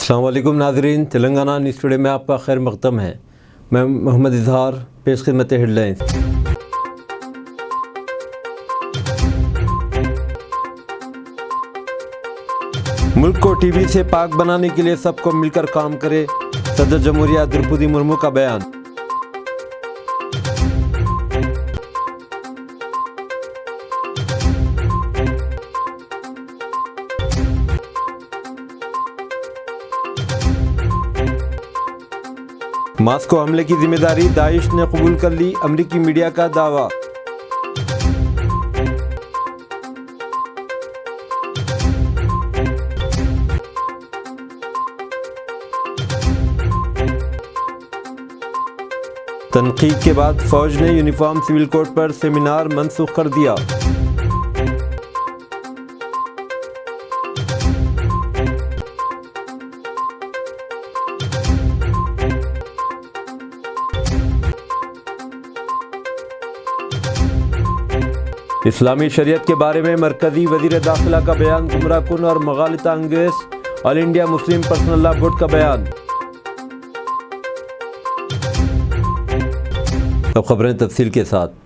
अस्सलाम वालेकुम नाज़रीन, तेलंगाना न्यूज़ टुडे में आपका खैर मक़दम है। मैं मोहम्मद इजहार, पेश खिदमत हेडलाइंस। मुल्क को टीबी से पाक बनाने के लिए सबको मिलकर काम करे, सदर जमहूरिया द्रौपदी मुर्मू का बयान। मास्को हमले की जिम्मेदारी दाइश ने कबूल कर ली, अमेरिकी मीडिया का दावा। तनकीद के बाद फौज ने यूनिफॉर्म सिविल कोड पर सेमिनार मनसूख कर दिया। इस्लामी शरीयत के बारे में मरकजी वजीर दाखिला का बयान गुमराहकुन और मगालता अंगेज। All India Muslim personal law board का बयान। अब खबरें तफसील के साथ।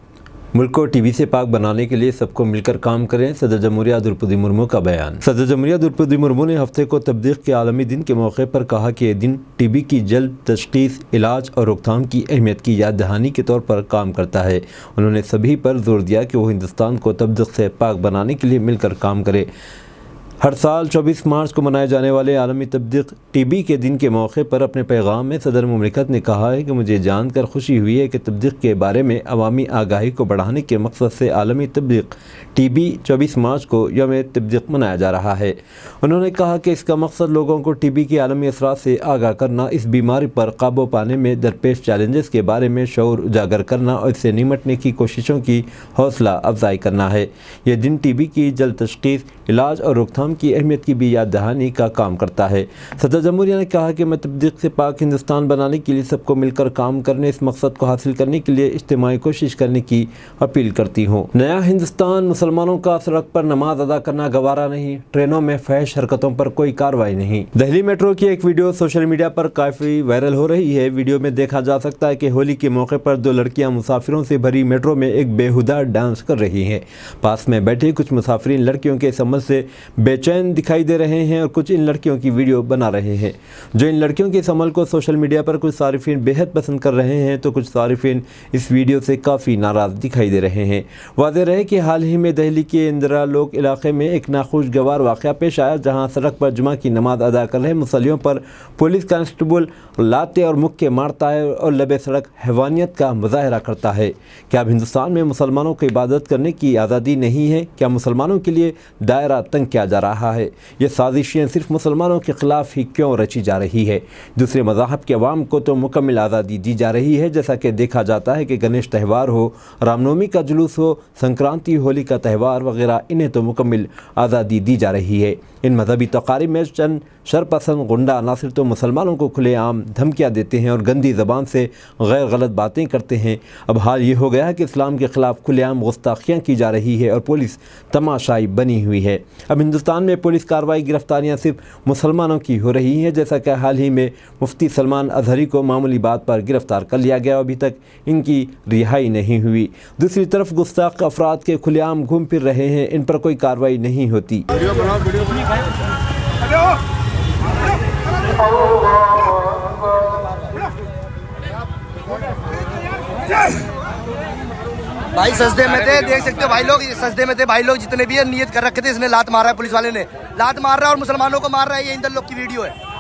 मुल्क को टीबी से पाक बनाने के लिए सबको मिलकर काम करें, सदर जमहूरिया द्रौपदी मुर्मू का बयान। सदर जमहूरिया द्रौपदी मुर्मू ने हफ्ते को तब्दीक के आलमी दिन के मौके पर कहा कि यह दिन टीबी की जल्द तशखीस, इलाज और रोकथाम की अहमियत की याद दहानी के तौर पर काम करता है। उन्होंने सभी पर जोर दिया कि वो हिंदुस्तान को तब्दीक से पाक बनाने के लिए मिलकर काम करे। हर साल 24 मार्च को मनाए जाने वाले आलमी तब्दीक टीबी के दिन के मौके पर अपने पैगाम में सदर मुमलिकत ने कहा है कि मुझे जानकर खुशी हुई है कि तब्दीक के बारे में अवामी आगाही को बढ़ाने के मकसद से आलमी तब्दीक टीबी 24 मार्च को यौम तब्दीक मनाया जा रहा है। उन्होंने कहा कि इसका मकसद लोगों को टीबी के आलमी असरात से आगाह करना, इस बीमारी पर काबू पाने में दरपेश चैलेंजेस के बारे में शऊर उजागर करना और इससे निमटने की कोशिशों की हौसला अफजाई करना है। यह दिन टीबी की जल्द तशखीस, इलाज और रोकथाम की अहमियत की भी याद दहानी का काम करता है। सदर जमहूरिया ने कहा कि मैं तब्दीक से पाक हिंदुस्तान बनाने के लिए सबको मिलकर काम करने, इस मकसद को हासिल करने के लिए इज्तिमाई कोशिश करने की अपील करती हूँ। नया हिंदुस्तान मुसलमानों का सड़क पर नमाज अदा करना गवारा नहीं, ट्रेनों में फहश हरकतों पर कोई कार्रवाई नहीं। दिल्ली मेट्रो की एक वीडियो सोशल मीडिया पर काफ़ी वायरल हो रही है। वीडियो में देखा जा सकता है कि होली के मौके पर दो लड़कियां मुसाफिरों से भरी मेट्रो में एक बेहुदा डांस कर रही हैं। पास में बैठे कुछ मुसाफिर लड़कियों के समझ से बेचैन दिखाई दे रहे हैं और कुछ इन लड़कियों की वीडियो बना रहे हैं। जो इन लड़कियों के इस अमल को सोशल मीडिया पर कुछ सारिफिन बेहद पसंद कर रहे हैं तो कुछ सारिफिन इस वीडियो से काफ़ी नाराज़ दिखाई दे रहे हैं। वाज़ेह रहे कि हाल ही में दिल्ली के इंदिरा लोक इलाके में एक नाखुशगवार वाक़या पेश आया, जहां सड़क पर जुमा की नमाज अदा कर रहे मुसल्लियों पर पुलिस कांस्टेबल लाते और मुक्के मारता है और लबे सड़क हैवानियत का मुजाहरा करता है। क्या अब हिंदुस्तान में मुसलमानों को इबादत करने की आज़ादी नहीं है? क्या मुसलमानों के लिए दायरा तंग किया जा रहा है? ये साजिशें सिर्फ मुसलमानों के ख़िलाफ़ ही क्यों रची जा रही है? दूसरे मज़ाहब के अवाम को तो मुकम्मल आज़ादी दी जा रही है, जैसा कि देखा जाता है कि गणेश त्यौहार हो, रामनवमी का जुलूस हो, संक्रांति, होली का त्यौहार वगैरह, इन्हें तो मुकम्मल आज़ादी दी जा रही है। इन मजहबी तकारीब में चंद शरपसंद गुंडा ना सिर्फ तो मुसलमानों को खुलेआम धमकियाँ देते हैं और गंदी ज़बान से गैर गलत बातें करते हैं, अब हाल ये हो गया है कि इस्लाम के ख़िलाफ़ खुलेआम गुस्ताखियाँ की जा रही है और पुलिस तमाशाई बनी हुई है। अब हिंदुस्तान में पुलिस कार्रवाई, गिरफ्तारियाँ सिर्फ मुसलमानों की हो रही हैं, जैसा कि हाल ही में मुफ्ती सलमान अजहरी को मामूली बात पर गिरफ़्तार कर लिया गया, अभी तक इनकी रिहाई नहीं हुई। दूसरी तरफ गुस्ताख अफराद के खुलेआम घूम फिर रहे हैं, इन पर कोई कार्रवाई नहीं होती। भाई सजदे में थे, देख सकते हो भाई लोग, ये सजदे में थे भाई लोग, जितने भी नियत कर रखे थे। इसने लात मारा है, पुलिस वाले ने लात मार रहा है और मुसलमानों को मार रहा है। ये इंदर लोग की वीडियो है।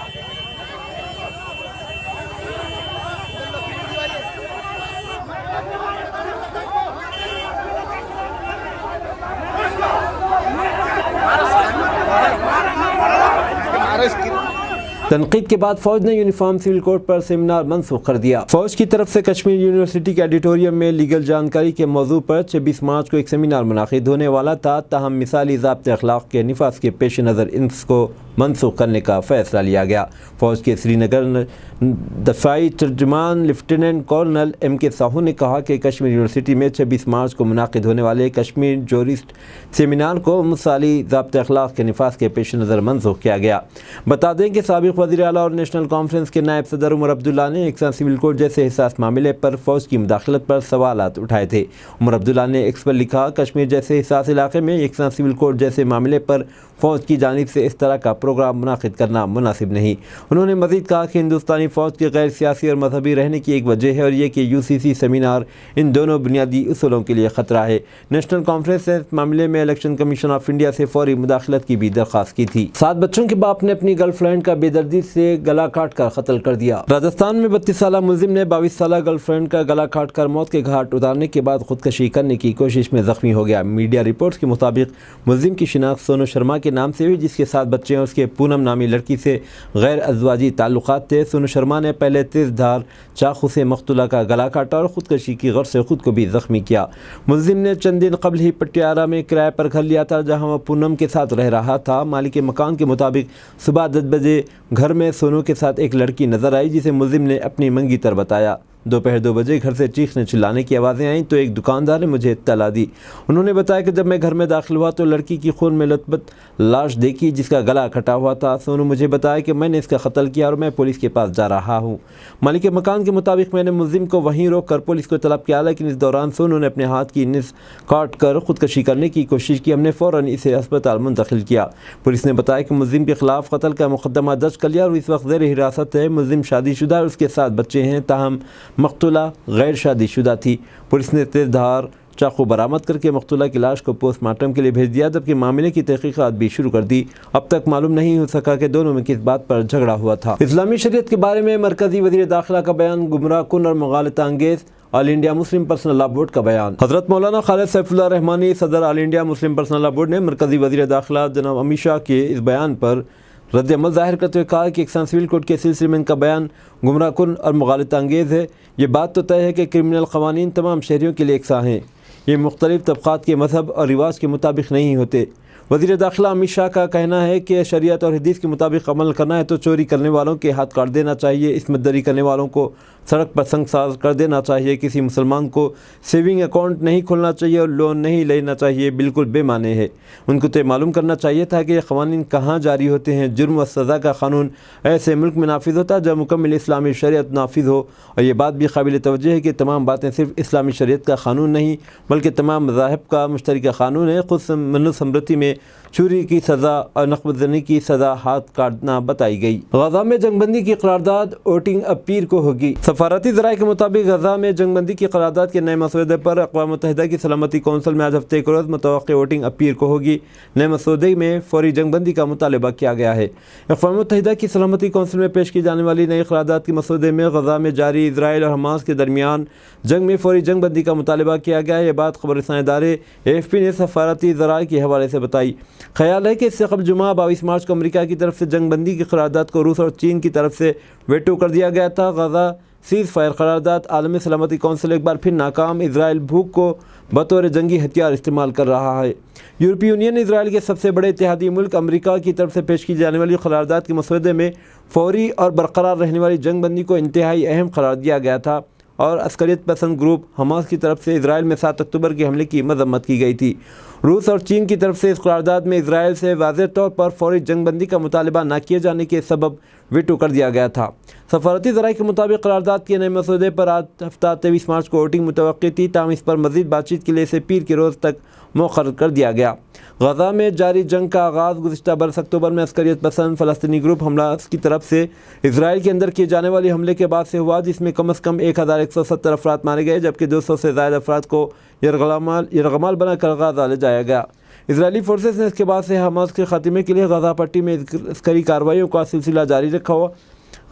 तनकीद के बाद फौज ने यूनिफॉर्म सिविल कोड पर सेमिनार मनसूख कर दिया। फौज की तरफ से कश्मीर यूनिवर्सिटी के ऑडिटोरियम में लीगल जानकारी के मौजू पर 26 मार्च को एक सेमिनार मुनाकिद होने वाला था, ताहम मिसाली ज़ाब्ते अखलाक के निफाज के पेश नज़र इसको मनसूख करने का फैसला लिया गया। फौज के श्रीनगर दफाई तर्जुमान लेफ्टिनेंट कर्नल M.K. साहू ने कहा कि कश्मीर यूनिवर्सिटी में 26 मार्च को मुनाकिद होने वाले कश्मीर जूरिस्ट सेमिनार को मुसाली ज़ाब्ते अखलाक के निफाज के पेश नज़र मनसूख किया गया। बता दें कि साबिक़ वज़ीर आला और नेशनल कॉन्फ्रेंस के नायब सदर उमर अब्दुल्ला ने एक सिविल कोड जैसे हिसास मामले पर फ़ौज की मुदाखलत पर सवालात उठाए थे। उमर अब्दुल्ला ने एक्स पर लिखा, कश्मीर जैसे हिसास इलाके में एक सिविल कोड जैसे मामले पर फ़ौज की जानिब से इस तरह का प्रोग्राम मुनाकिद करना मुनासिब नहीं। उन्होंने मज़ीद कहा कि हिंदुस्तानी फ़ौज के गैर सियासी और मजहबी रहने की एक वजह है और ये कि UCC सेमिनार इन दोनों बुनियादी उसूलों के लिए ख़तरा है। नेशनल कॉन्फ्रेंस ने इस मामले में इलेक्शन कमीशन ऑफ इंडिया से फौरी मुदाखलत की भी दरख्वास्त की थी। 7 बच्चों के बाप ने अपनी गर्लफ्रेंड का बेदर्दी से गला काट कर कत्ल कर दिया। राजस्थान में 32 साला मुलजिम ने 22 साला गर्लफ्रेंड का गला काट कर मौत के घाट उतारने के बाद खुदकशी करने की कोशिश में जख्मी हो गया। मीडिया रिपोर्ट्स के मुताबिक मुलजिम की शिनाख्त सोनू शर्मा के नाम से हुई, जिसके 7 बच्चे हैं। उसके पूनम नामी लड़की से गैर अज़वाजी ताल्लुकात थे। सोनू शर्मा ने पहले तेज़धार चाकू से मकतूला का गला काटा और ख़ुदकशी की गर्ज से ख़ुद को भी ज़ख्मी किया। मुलजिम ने चंद दिन कबल ही पटियाला में किराए पर घर लिया था, जहाँ वह पूनम के साथ रह रहा था। मालिक मकान के मुताबिक सुबह 10 बजे घर में सोनू के साथ एक लड़की नज़र आई, जिसे मुलजिम ने अपनी मंगीतर बताया। दोपहर 2 बजे घर से चीखने चिल्लाने की आवाज़ें आईं तो एक दुकानदार ने मुझे इत्तला दी। उन्होंने बताया कि जब मैं घर में दाखिल हुआ तो लड़की की खून में लथपथ लाश देखी, जिसका गला कटा हुआ था। सोनू मुझे बताया कि मैंने इसका कत्ल किया और मैं पुलिस के पास जा रहा हूँ। मालिक मकान के मुताबिक मैंने मुलजिम को वहीं रोक कर पुलिस को तलब किया, लेकिन इस दौरान सोनू ने अपने हाथ की निस काट कर ख़ुदकशी करने की कोशिश की। हमने फ़ौरन इसे अस्पताल मुंतकिल किया। पुलिस ने बताया कि मुलजिम के खिलाफ कत्ल का मुकदमा दर्ज कर लिया और इस वक्त ज़ेर हिरासत है। मुलजिम शादीशुदा और उसके 7 बच्चे हैं, ताहम मकतूला गैर शादीशुदा थी। पुलिस ने तेज़धार चाकू बरामद करके मकतूला की लाश को पोस्टमार्टम के लिए भेज दिया, जबकि मामले की तहकीकात भी शुरू कर दी। अब तक मालूम नहीं हो सका कि दोनों में किस बात पर झगड़ा हुआ था। इस्लामी शरीयत के बारे में मरकज़ी वज़ीर दाखिला का बयान गुमराहकुन और मुगालता अंगेज़। All India Muslim personal law board का बयान। हज़रत मौलाना खालिद सैफुल्लाह रहमानी सदर all India Muslim personal law board ने मरकज़ी वज़ीर दाखिला जनाब अमित शाह के इस बयान पर रद्द अमल ज़ाहिर करते हुए कहा कि एक सिविल कोड के सिलसिले में इनका बयान गुमराहकुन और मुगालता अंगेज़ है। ये बात तो तय है कि क्रिमिनल क़वानीन तमाम शहरियों के लिए एकसां हैं। ये मुख्तलिफ़ तबक़ात के मज़हब और रिवाज के मुताबिक नहीं होते। वज़ीर दाखिला अमित शाह का कहना है कि शरीयत और हदीस के मुताबिक अमल करना है तो चोरी करने वालों के हाथ काट देना चाहिए, इस्मतदरी करने वालों को सड़क पर संगसार कर देना चाहिए, किसी मुसलमान को सेविंग अकाउंट नहीं खोलना चाहिए और लोन नहीं लेना चाहिए, बिल्कुल बेमाने है। उनको तो मालूम करना चाहिए था कि ये क़वानीन कहाँ जारी होते हैं। जुर्म व सज़ा का क़ानून ऐसे मुल्क में नाफिज होता है जब मुकम्मल इस्लामी शरीयत नाफिज हो। और ये बात भी काबिल तवज्जो है कि तमाम बातें सिर्फ इस्लामी शरीयत का क़ानून नहीं बल्कि तमाम मज़ाहिब का मुश्तरका क़ानून है। ख़ुद मनुस्मृति में चोरी की सज़ा और नक़बज़नी की सज़ा हाथ काटना बताई गई। गज़ा में जंगबंदी की करारदाद वोटिंग अब पीर को होगी। सफारती ज़राए के मुताबिक गज़ा में जंगबंदी की करारदाद के नए मसौदे पर अक़वाम मुत्तहिदा की सलामती कौंसिल में आज हफ्ते के रोज़ मुतवक्किल वोटिंग अब पीर को होगी। नए मसौदे में फौरी जंगबंदी का मुतालबा किया गया है। अक़वाम मुत्तहिदा की सलामती कौंसिल में पेश की जाने वाली नई करारदाद के मसौदे में गज़ा में जारी इज़राइल और हमास के दरमियान जंग में फौरी जंगबंदी का मुतालबा किया गया है। ये बात खबरसां इदारे AFP ने सफारती ज़राए के हवाले से बताई। ख्याल है कि इससे कबल जुमा 22 मार्च को अमेरिका की तरफ से जंगबंदी की करारदाद को रूस और चीन की तरफ से वेटो कर दिया गया था। गज़ा सीज़ फायर करारदाद आलमी सलामती कौंसिल एक बार फिर नाकाम। इजराइल भूख को बतौर जंगी हथियार इस्तेमाल कर रहा है। यूरोपीय यूनियन ने इजराइल के सबसे बड़े इत्तेहादी मुल्क अमेरिका की तरफ से पेश की जाने वाली करारदाद के मसौदे में फौरी और बरकरार रहने वाली जंगबंदी को इंतहाई अहम करार दिया गया था और अस्करियत पसंद ग्रुप हमास की तरफ से इजराइल में 7 अक्टूबर के हमले की मजम्मत की गई थी। रूस और चीन की तरफ से इस करारदाद में इजराइल से वाज़ेह तौर पर फौरी जंगबंदी का मुतालबा न किए जाने के सबब वीटो कर दिया गया था। सफारती ज़राए के मुताबिक करारदाद के नए मसौदे पर आज हफ्ता 23 मार्च को वोटिंग मुतवक्की थी, ताहम इस पर मज़ीद बातचीत के लिए इसे पीर के रोज़ तक मुक़र्रर कर दिया गया। गज़ा में जारी जंग का आगाज़ गुज़िश्ता बरस अक्टूबर में अस्करियत पसंद फ़लस्तीनी ग्रुप हमास की तरफ से इजराइल के अंदर किए जाने वाले हमले के बाद से हुआ, जिसमें कम अज़ कम 1170 अफराद मारे गए, जबकि 200 से ज़ायद अफराद को यरगमाल बनाकर गज़ा ले जाया गया। इजरायली फोर्सेस ने इसके बाद से हमास के खात्मे के लिए गज़ा पट्टी में अस्करी कार्रवाइयों का सिलसिला जारी रखा हुआ।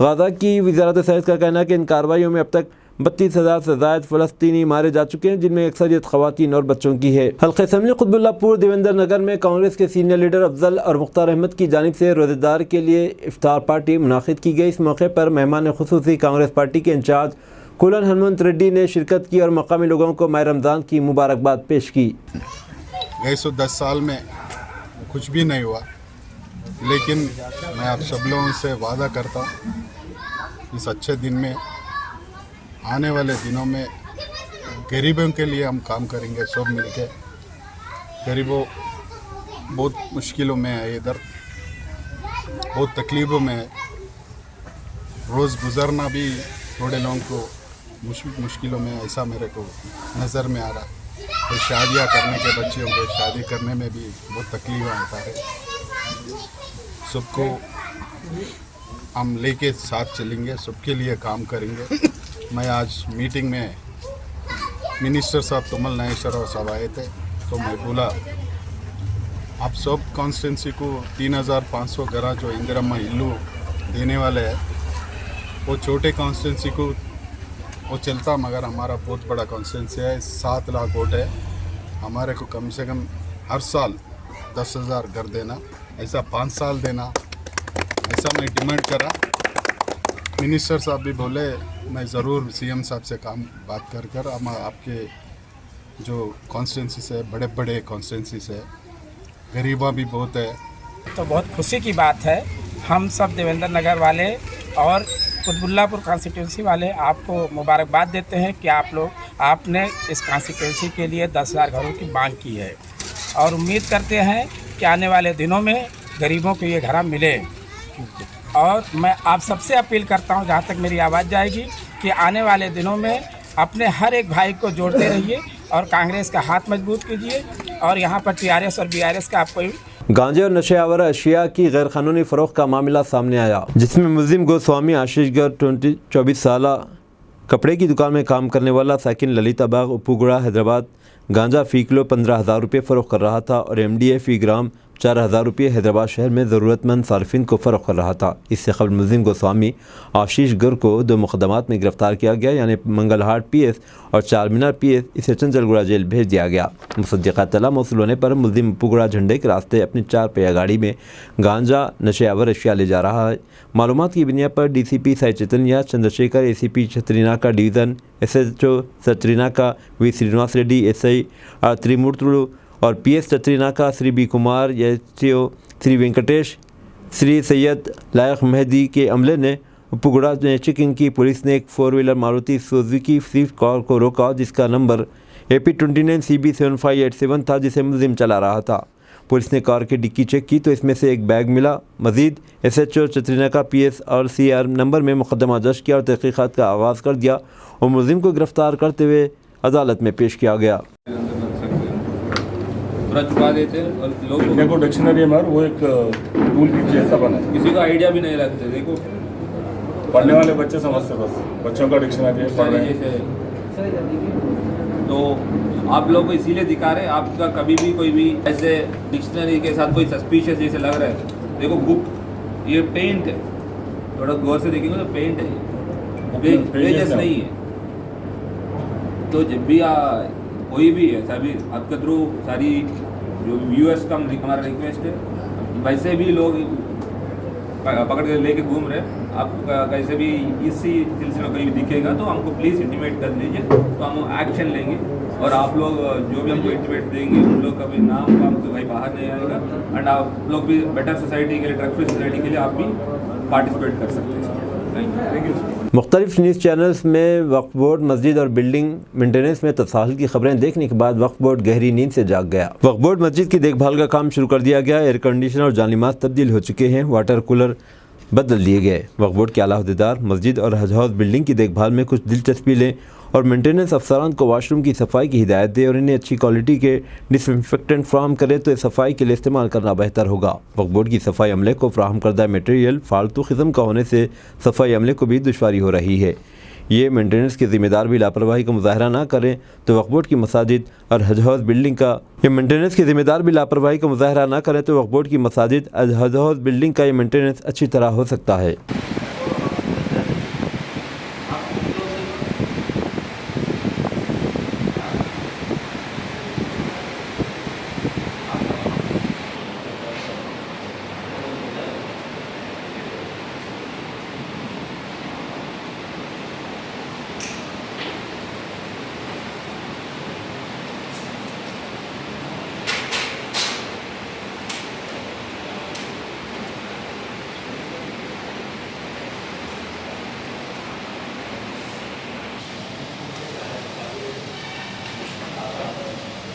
गज़ा की वज़ारत सेहत का कहना है कि इन कार्रवाइयों में अब तक 32,000 से ज़ायद फ़लस्तीनी मारे जा चुके हैं, जिनमें अक्सरियत ख़वातीन और बच्चों की है। हल्क़े असम्बली कुतुबुल्लाहपुर देवेंद्र नगर में कांग्रेस के सीनियर लीडर अफजल और मुख्तार अहमद की जानिब से रोज़ेदार के लिए इफ्तार पार्टी मुनाक़िद की गई। इस मौके पर मेहमान ख़ुसूसी कांग्रेस पार्टी के इंचार्ज कुलन हनुमंत रेड्डी ने शिरकत की और मकामी लोगों को माह रमज़ान की मुबारकबाद पेश की। गए 10 साल में कुछ भी नहीं हुआ, लेकिन मैं आप सब लोगों से वादा करता हूँ इस अच्छे दिन में, आने वाले दिनों में गरीबों के लिए हम काम करेंगे सब मिलके। गरीबों बहुत मुश्किलों में है, इधर बहुत तकलीफ़ों में है, रोज़ गुज़रना भी थोड़े लोगों को मुश्किलों में है, ऐसा मेरे को नज़र में आ रहा है। तो शादियाँ करने के बच्चियों को शादी करने में भी बहुत तकलीफ आता है। सबको हम लेके साथ चलेंगे, सबके लिए काम करेंगे। मैं आज मीटिंग में मिनिस्टर साहब तुमल नागेश्वरराव साहब आए थे, तो मैं बोला आप सब कॉन्स्टिट्यूंसी को 3500 घर जो इंदिरम्मा इल्लू देने वाले हैं, वो छोटे कॉन्स्टिट्यूंसी को वो चलता, मगर हमारा बहुत बड़ा कॉन्स्टिट्यूंसी है, 7 लाख वोट है, हमारे को कम से कम हर साल 10,000 घर देना, ऐसा 5 साल देना, ऐसा मैं डिमांड करा। मिनिस्टर साहब भी बोले मैं ज़रूर सीएम साहब से बात कर हम आपके जो कॉन्स्टिट्यूंसी से बड़े बड़े कॉन्स्टिट्यूंसी से गरीबा भी बहुत है। तो बहुत खुशी की बात है, हम सब देवेंद्र नगर वाले और कुतबुल्लापुर कॉन्स्टिट्यूंसी वाले आपको मुबारकबाद देते हैं कि आपने इस कॉन्स्टिट्यूंसी के लिए 10,000 घरों की मांग की है और उम्मीद करते हैं कि आने वाले दिनों में गरीबों को ये घर मिले। और मैं आप सबसे अपील करता हूं, जहां तक मेरी आवाज़ जाएगी, कि आने वाले दिनों में अपने हर एक भाई को जोड़ते रहिए और कांग्रेस का हाथ मजबूत कीजिए। और यहाँ पर टीआरएस और बीआरएस का आपको गांजे और नशे आवर अशिया की गैरकानूनी फ़रोख्त का मामला सामने आया, जिसमें मुलजिम गोस्वामी आशीष गर 24 साल कपड़े की दुकान में काम करने वाला साकिन ललिता बाग उपुगड़ा हैदराबाद गांजा फ़ी किलो 15,000 रुपये फ़रोख्त कर रहा था और MDA फ़ी ग्राम 4,000 रुपये हैदराबाद शहर में ज़रूरतमंद सार्फिन को फ़रोख्त कर रहा था। इससे कबल मुलजिम गोस्वामी आशीष गर को 2 मुकदमात में गिरफ़्तार किया गया, यानी मंगलहाट PS और चारमीनार PS। इसे चंचलगुड़ा जेल भेज दिया गया। मुसद्दिक़ा तला मौसूल होने पर मुलजिम उपुगड़ा झंडे के रास्ते अपनी 4 पहिया गाड़ी में गांजा नशे आवर अशिया ले जा रहा है। मालूमात की बुनियाद पर DCP Sai Chaitanya Chandrashekar, ACP Chatrinaka division, SHO Chatrinaka V Srinivas Reddy, SI Trimurthulu और PS छत्रीनाका Shri B Kumar, SHO Shri Venkatesh, Shri Syed लायक मेहदी के अमले ने उपुगड़ा में चेकिंग की। पुलिस ने एक 4 wheeler Maruti Suzuki Swift car को रोका, जिसका नंबर AP29 CB 7587 था, जिसे मुलजिम चला रहा था। पुलिस ने कार की डिक्की चेक की तो इसमें से एक बैग मिला। मजीद SHO छत्रीनाका PS और CR नंबर में मुकदमा दर्ज किया और तहकीकात का आगाज़ कर दिया और मुलजिम को गिरफ्तार करते हुए अदालत में पेश किया गया। पूरा चुका देते हैं और लोग देखो डिक्शनरी में वो एक टूल किट जैसा बना है, किसी को आइडिया भी नहीं रखते। देखो पढ़ने वाले बच्चे समझते, बस बच्चों का डिक्शनरी है, पढ़ रहे हैं। जैसे तो आप लोग को इसीलिए दिखा रहे हैं, आपका कभी भी कोई भी ऐसे डिक्शनरी के साथ कोई सस्पिशियस जैसे लग रहा है, देखो बुक ये पेंट है, थोड़ा गौर से देखेंगे तो पेंट है, पेजेस नहीं है। तो जब भी कोई भी है सभी आपके थ्रू सारी जो व्यूअर्स का हमारा रिक्वेस्ट है, वैसे भी लोग पकड़ के लेके घूम रहे हैं, आपका कैसे भी इसी सिलसिले में कहीं भी दिखेगा तो हमको प्लीज़ इंटीमेट कर दीजिए, तो हम एक्शन लेंगे। और आप लोग जो भी हमको इंटीमेट देंगे उन लोग का भी नाम हमको भाई बाहर नहीं आएगा। एंड आप लोग भी बेटर सोसाइटी के लिए, ड्रग फ्री सोसाइटी के लिए आप भी पार्टिसिपेट कर सकते हैं। Thank you. मुख्तलिफ न्यूज़ चैनल्स में वक्फ बोर्ड, मस्जिद और बिल्डिंग मेंटेनेंस में तसाहुल की खबरें देखने के बाद वक्फ बोर्ड गहरी नींद से जाग गया। वक्फ बोर्ड मस्जिद की देखभाल का काम शुरू कर दिया गया। एयर कंडीशनर और जालिमात तब्दील हो चुके हैं, वाटर कूलर बदल दिए गए। वक्फ बोर्ड के आला अहदेदार मस्जिद और हज हाउस बिल्डिंग की देखभाल में कुछ दिलचस्पी लें और मेंटेनेंस अफसरान को वाशरूम की सफाई की हिदायत दें और इन्हें अच्छी क्वालिटी के डिसइंफेक्टेंट फ्राहम करें तो सफाई के लिए इस्तेमाल करना बेहतर होगा। वक्फ बोर्ड की सफाई अमले को फ्राहम करदा मटेरियल फालतू किस्म का होने से सफाई अमले को भी दुश्वारी हो रही है। ये मेंटेनेंस के ज़िम्मेदार भी लापरवाही का मुजाहरा ना करें तो वक्फ बोर्ड की मसाजिद और हज हाउस बिल्डिंग का मेंटेनेंस के ज़िम्मेदार भी लापरवाही का मुजाहरा ना करें तो वक्फ बोर्ड की मसाजिद और हज हाउस बिल्डिंग का ये मेंटेनेंस अच्छी तरह हो सकता है।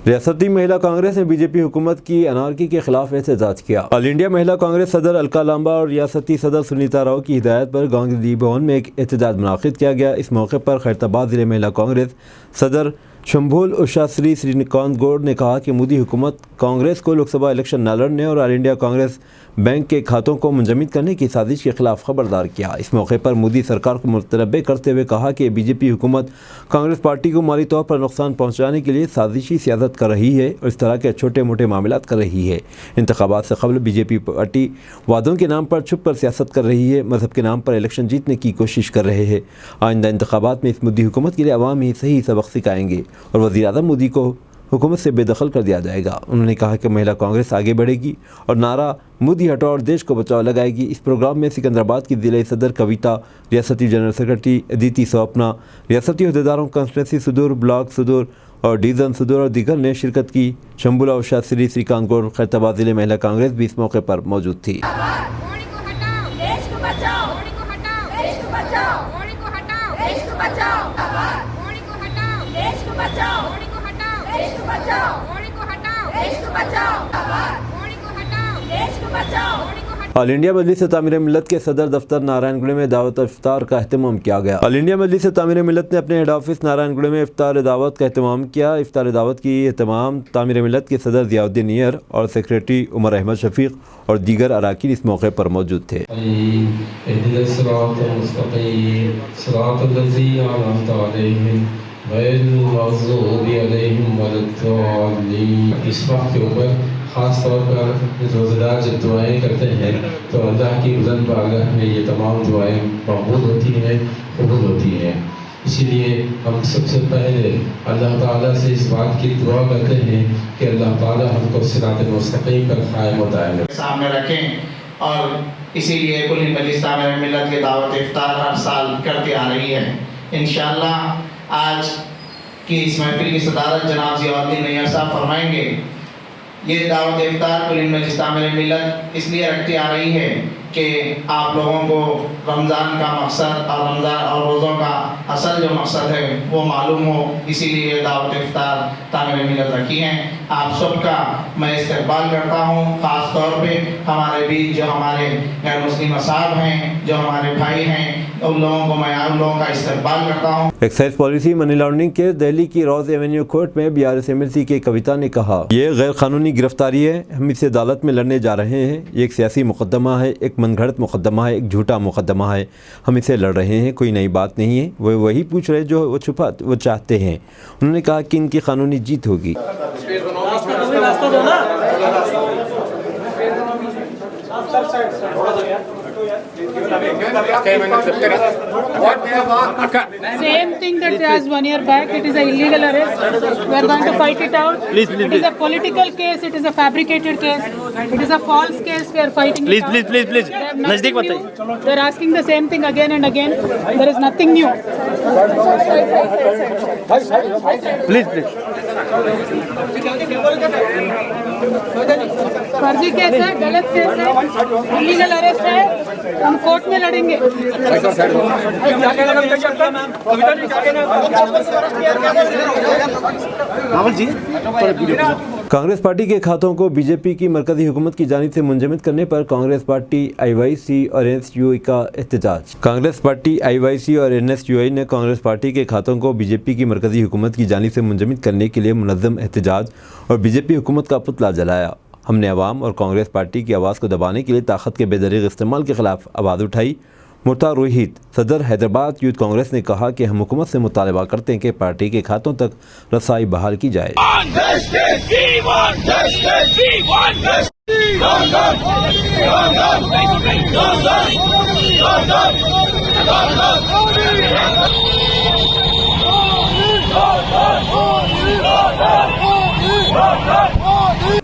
रियासती महिला कांग्रेस ने बीजेपी हुकूमत की अनारकी के खिलाफ एहतजाज किया। ऑल इंडिया महिला कांग्रेस सदर अलका लांबा और रियासती सदर सुनीता राव की हिदायत पर गांधी भवन में एक एहतजाज मुनाकिद किया गया। इस मौके पर खैरताबाद ज़िले महिला कांग्रेस सदर शंभूल उषा श्रीकांत गौड़ ने कहा कि मोदी हुकूमत कांग्रेस को लोकसभा इलेक्शन न लड़ने और ऑल इंडिया कांग्रेस बैंक के खातों को मुंजमद करने की साजिश के खिलाफ खबरदार किया। इस मौके पर मोदी सरकार को मुतनब्बे करते हुए कहा कि बीजेपी हुकूमत कांग्रेस पार्टी को माली तौर पर नुकसान पहुँचाने के लिए साजिशी सियासत कर रही है और इस तरह के छोटे मोटे मामलात कर रही है। इंतखाबात से कबल बीजेपी पार्टी वादों के नाम पर छुप कर सियासत कर रही है, मजहब के नाम पर इलेक्शन जीतने की कोशिश कर रहे हैं। आइंदा इंतखाबात में इस मोदी हुकूमत के लिए अवाम ही सही सबक सिखाएंगे और वज़ीर आज़म मोदी को हुकूमत से बेदखल कर दिया जाएगा। उन्होंने कहा कि महिला कांग्रेस आगे बढ़ेगी और नारा मोदी हटाओ और देश को बचाओ लगाएगी। इस प्रोग्राम में सिकंदराबाद की ज़िले सदर कविता, रियासती जनरल सेक्रेटरी अदिति स्वप्ना, रियासती अहदेदारों कंस्टिट्यूंसी सुदूर, ब्लॉक सुदूर और डिवीज़न सुदूर और दीगर ने शिरकत की। शंभूला उषा श्रीकांत गौड़ खैरताबाद ज़िले महिला कांग्रेस भी इस मौके पर मौजूद थी। ऑल इंडिया मजलिस तामीर मिल्लत के सदर दफ्तर नारायणगढ़ में दावत इफ्तार का एहतमाम किया गया। ऑल इंडिया मजलिस तामीर मिल्लत ने अपने हेड ऑफिस नारायणगढ़ में इफ्तार दावत का एहतमाम किया। इफ्तार दावत की एहतमाम तामीर मिल्लत के सदर ज़ियाउद्दीन नियर और सेक्रेटरी उमर अहमद शफीक और दीगर अराकीन इस मौके पर मौजूद थे। इस वक्त के ऊपर ख़ास तौर पर रोज़ेदार जब दुआएं करते हैं तो अल्लाह की बुलंद बारगाह में ये तमाम दुआएं मकबूल होती हैं, कबूल होती हैं। इसीलिए हम सबसे पहले अल्लाह ताला से इस बात की दुआ करते हैं कि अल्लाह ताला हमको सिरात मुस्तकीम पर कायम व दायम सामने रखें और इसीलिए कुल मजलिस तामीर मिल्लत की दावत इफ्तार हर साल करती आ रही है। इंशाअल्लाह आज की इस महफिल की सदारत जनाब ज़ियाउद्दीन नियर साहब फरमाएंगे। ये दावत इफ्तार कुल मजलिस तामीर मिल्लत इसलिए रखती आ रही है कि आप लोगों को रमज़ान का मकसद और रमज़ान और रोज़ों का असल जो मकसद है वो मालूम हो, इसीलिए ये दावत इफ्तार तामीर मिल्लत रखी है। आप सबका मैं इस्तकबाल करता हूँ, ख़ास तौर पे हमारे बीच जो हमारे गैर मुस्लिम साहब हैं, जो हमारे भाई हैं, उन लोगों को मैं उन लोगों का इस्तकबाल करता हूँ। एक्साइज पॉलिसी मनी लॉन्ड्रिंग के दिल्ली की रोज एवेन्यू कोर्ट में BRS-MLC के कविता ने कहा, ये गैर कानूनी गिरफ्तारी है, हम इसे अदालत में लड़ने जा रहे हैं। ये एक सियासी मुकदमा है, एक मनगढ़ंत मुकदमा है, एक झूठा मुकदमा है, हम इसे लड़ रहे हैं, कोई नई बात नहीं है। वो वही पूछ रहे जो वो चाहते हैं। उन्होंने कहा कि इनकी कानूनी जीत होगी। Same thing that as 1 year back, it is an illegal arrest. We are going to fight it out. It is a political case. It is a fabricated case. It is a false case. We are fighting it out. Please. They are asking the same thing again and again. There is nothing new. Please. फर्जी case है, गलत case है, illegal arrest है, हम court में लड़ेंगे। Congress party के खातों को बीजेपी की मरकजी हुकूमत की जानिब से मुंजमद करने पर कांग्रेस पार्टी IYC और NSUI का एहतजाज। कांग्रेस पार्टी IYC और NSUI ने कांग्रेस पार्टी के खातों को बीजेपी की मरकजी हुकूमत की जानिब से मुंजमद करने के लिए मुनज़्ज़म एहतजाज और बीजेपी हुकूमत का पुतला जलाया। हमने अवाम और कांग्रेस पार्टी की आवाज़ को दबाने के लिए ताकत के बेदरीग इस्तेमाल के खिलाफ आवाज़ उठाई। मुर्ता रोहित सदर हैदराबाद यूथ कांग्रेस ने कहा कि हम हुकूमत से मुतालबा करते हैं कि पार्टी के खातों तक रसाई बहाल की जाए।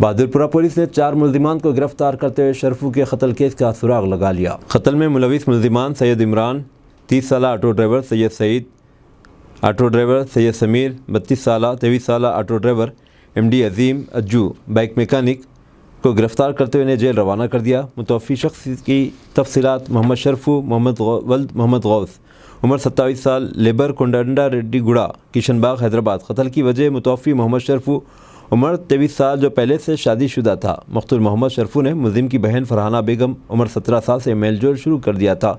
बहादुरपुरा पुलिस ने 4 मुल्जिमान को गिरफ्तार करते हुए शरफू के कत्ल केस का सुराग लगा लिया। कत्ल में मुलविस मुल्जिमान सैयद इमरान 30 साल auto driver, Syed Saeed auto driver, Syed Sameer 32 साल 23 साल auto driver, MD Azeem Ajju bike mechanic को गिरफ्तार करते हुए जेल रवाना कर दिया। मुतवफ़ी शख्स की तफसीलात मोहम्मद शरफू मोहम्मद गौस उम्र 27 साल, लेबर कोंडांडा रेड्डी गुड़ा, किशन बाग, हैदराबाद। कत्ल की वजह मुतवफ़ी मोहम्मद शरफू उम्र 23 साल जो पहले से शादीशुदा था। मकतूल मोहम्मद शरफू ने मुलजिम की बहन फरहाना बेगम उम्र 17 साल से मेलजोल शुरू कर दिया था।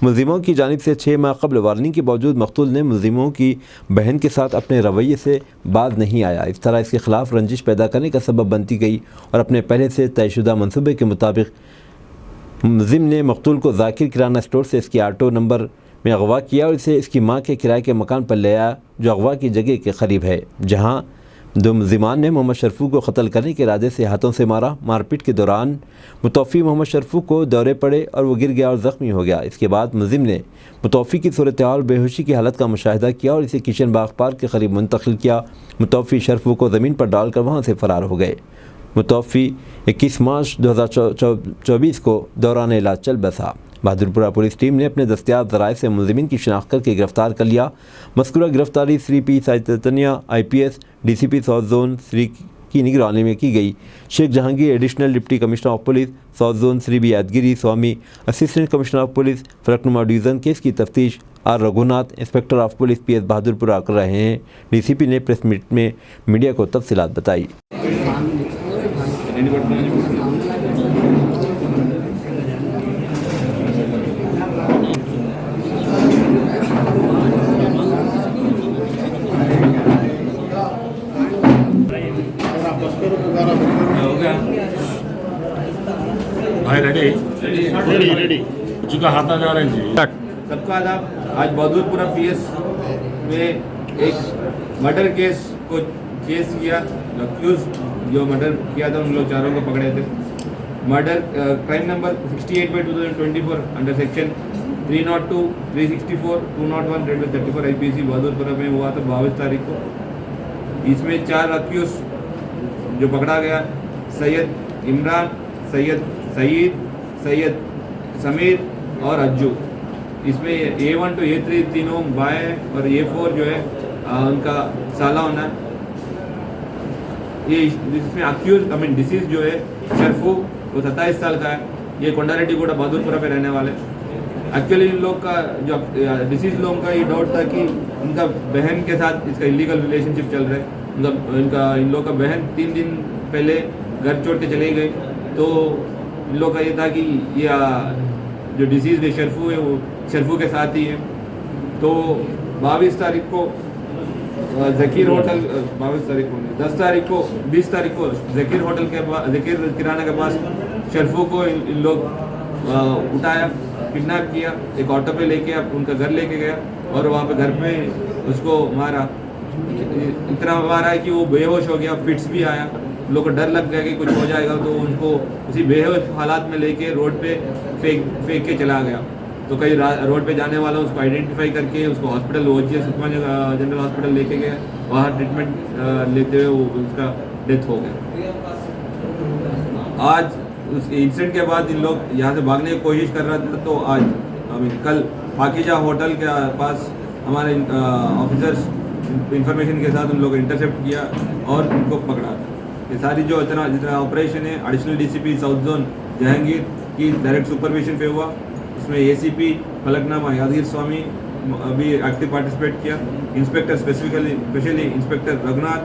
मुलजिमों की जानिब से 6 माह कबल वार्निंग के बावजूद मकतूल ने मुलजिमों की बहन के साथ अपने रवैये से बाज नहीं आया। इस तरह इसके खिलाफ रंजिश पैदा करने का सबब बनती गई और अपने पहले से तयशुदा मनसूबे के मुताबिक मुलजिम ने मकतूल को जाकिर किराना स्टोर से इसकी ऑटो नंबर में अगवा किया और इसे इसकी मां के किराए के मकान पर ले आया जो अगवा की जगह के करीब है, जहां दो मुलजिमान ने मोहम्मद शरफू को कत्ल करने के इरादे से हाथों से मारा। मारपीट के दौरान मुतौफ़ी मोहम्मद शरफू को दौरे पड़े और वो गिर गया और ज़ख्मी हो गया। इसके बाद मुलजिम ने मुतौफ़ी की सूरत हाल बेहोशी की हालत का मुशाहिदा किया और इसे किशन बाग पार्क के करीब मुंतकिल किया। मुतौफ़ी शरफू को ज़मीन पर डालकर वहाँ से फ़रार हो गए। मुतौफ़ी 21 मार्च 2024 को दौरान इलाज चल बसा। बहादुरपुरा पुलिस टीम ने अपने दस्तियाब ज़राए से मुलजिमिन की शिनाख्त करके गिरफ़्तार कर लिया। मज़कूरा गिरफ़्तारी Shri P Saitanya IPS DCP south zone Shri की निगरानी में की गई। Sheikh Jahangir additional deputy commissioner of police south zone Shri B Yadagiri Swamy assistant commissioner of police Falaknuma division case की तफ्तीश R Raghunath inspector of police PS Bahadurpura कर रहे हैं। DCP ने प्रेस मीट में मीडिया को तफसीलात बताई। भाई रेडी चुका हाथा जा रहे हैं। सबका आदाब। आज बहादुरपुरा PS में एक मर्डर केस को केस किया। अक्यूज जो मर्डर किया था उन लोग चारों को पकड़े थे। Murder crime number 68/2024 under section 302, 364, 201, 34 IPC Bahadurpura में हुआ था 22 तारीख को। इसमें 4 अक्यूज जो पकड़ा गया, सैयद इमरान, सैयद सईद, सैयद समीर और अज्जू। इसमें A1 to A3 तीनों बाय हैं और A4 जो है उनका साला होना है। ये इसमें अक्यूज डिसीज जो है शरफू वो 27 साल का है। ये कोंडारेड्डी कोटा बहादुरपुरा पे रहने वाले। एक्चुअली इन लोग का जो डिसीज लोगों का ये डाउट था कि उनका बहन के साथ इसका इलीगल रिलेशनशिप चल रहा है। इन लोग का बहन 3 दिन पहले घर छोड़ के चली गई, तो इन लोग का ये था कि ये जो डिसीज है शरफू है वो शरफू के साथ ही है। तो 22 तारीख को ज़कीर होटल 22 तारीख को 10 तारीख को 20 तारीख को ज़कीर होटल के पास ज़कीर किराना के पास शरफू को इन लोग उठाया, किडनैप किया, एक ऑटो पे लेके उनका घर लेके गया और वहाँ पे घर पे उसको मारा। इतना मारा है कि वो बेहोश हो गया, फिट्स भी आया। लोगों को डर लग गया कि कुछ हो जाएगा, तो उनको उसी बेहोश हालात में लेके रोड पे फेंक के चला गया। तो कई रोड पे जाने वाला उसको आइडेंटिफाई करके उसको hospital OGS Sukma general hospital लेके गया। वहाँ ट्रीटमेंट लेते हुए उसका डेथ हो गया। आज उस इंसिडेंट के बाद इन लोग यहाँ से भागने की कोशिश कर रहा था, तो आज कल पाकिजा होटल के पास हमारे ऑफिसर्स इंफॉर्मेशन के साथ उन लोग इंटरसेप्ट किया और उनको पकड़ा था। ये सारी जो जितना ऑपरेशन है additional DCP south zone Jahangir की डायरेक्ट सुपरविजन पे हुआ। इसमें ACP फलकनामा यादगिर स्वामी भी एक्टिव पार्टिसिपेट किया। Inspector specially inspector Raghunath,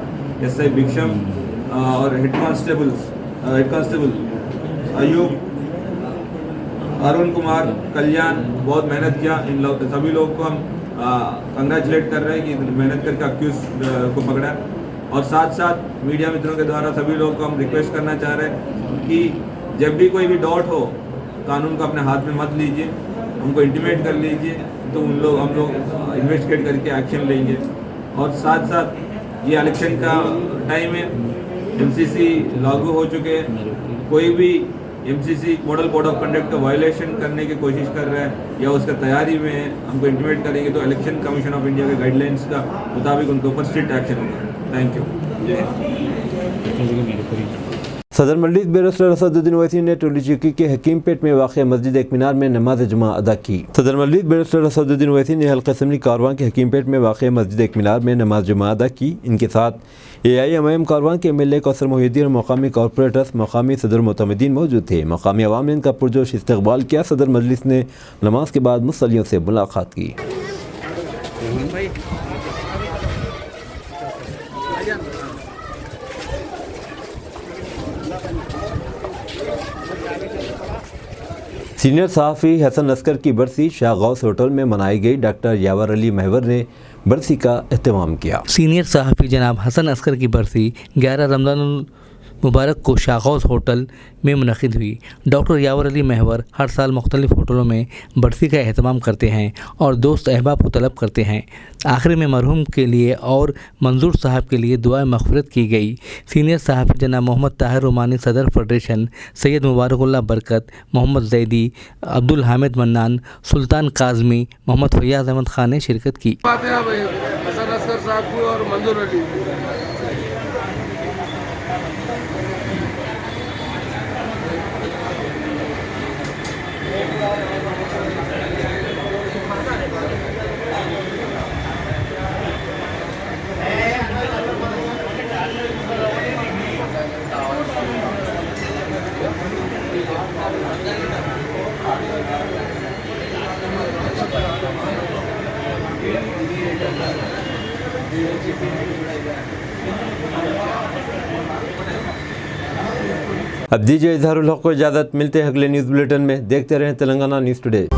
SI भिक्षम और हेड कांस्टेबल अयूब, अरुण कुमार, कल्याण बहुत मेहनत किया। इन लोग सभी लोगों को हम कंग्रेचुलेट कर रहे हैं कि मेहनत करके अक्यूज को पकड़ा। और साथ साथ मीडिया मित्रों के द्वारा सभी लोगों को हम रिक्वेस्ट करना चाह रहे हैं कि जब भी कोई भी डाउट हो, कानून को अपने हाथ में मत लीजिए, उनको इंटीमेट कर लीजिए, तो हम लोग इन्वेस्टिगेट करके एक्शन लेंगे। और साथ साथ ये इलेक्शन का टाइम है, MCC लागू हो चुके हैं। कोई भी MCC model code of conduct का वायलेशन करने की कोशिश कर रहा है या उसका तैयारी में है, हमको इंटीमेट करेंगे तो इलेक्शन कमीशन ऑफ इंडिया के गाइडलाइंस का मुताबिक उनके ऊपर स्ट्रिक्ट एक्शन होगा। Thank you. सदर मजलिस बैरिस्टर असदुद्दीन ओवैसी ने टोली चौकी के हकीमपेट में वाक़ मस्जिद एक मीनार में नमाज जुमा अदा की। सदर मजलिस बैरिस्टर असदुद्दीन ओवैसी ने हल्का असम्बली कारवां के हकीमपेट में वाक़ मस्जिद एक मीनार में नमाज जुमा अदा की। इनके साथ AIMIM कारवां के MLA कौसर मोहिउद्दीन और मकामी कॉरपोरेटर्स, मकामी सदर मोतमदीन मौजूद थे। मकामी अवाम ने इनका पुरजोश इस्तकबाल किया। सदर मजलिस ने नमाज के बाद मुसल्लियों से मुलाकात की। सीनियर सहाफ़ी हसन अस्कर की बरसी शाह गौस होटल में मनाई गई। डॉक्टर यावर अली महवर ने बरसी का एहतमाम किया। सीनियर सहाफ़ी जनाब हसन अस्कर की बरसी 11 रमज़ान मुबारक को शाह गौस होटल में मुनक़िद हुई। डॉक्टर यावर अली महवर हर साल मुख्तलिफ़ होटलों में बरसी का एहतमाम करते हैं और दोस्त अहबाब को तलब करते हैं। आखिर में मरहूम के लिए और मंजूर साहब के लिए दुआ मग़फ़िरत की गई। सीनियर सहाफ़ी जनाब मोहम्मद ताहिर रोमानी, सदर फेडरेशन, सैयद मुबारकुल्लाह बरकत, मोहम्मद जैदी, अब्दुल हामिद मन्नान, सुल्तान काज़मी, मोहम्मद फैयाज़ अहमद खान ने शिरकत की। हसन अस्कर साहब को और मंजूर अली अब दीजिए इजहारुल हक़ को इजाज़त। मिलते हैं अगले न्यूज़ बुलेटिन में। देखते रहें तेलंगाना न्यूज़ टुडे।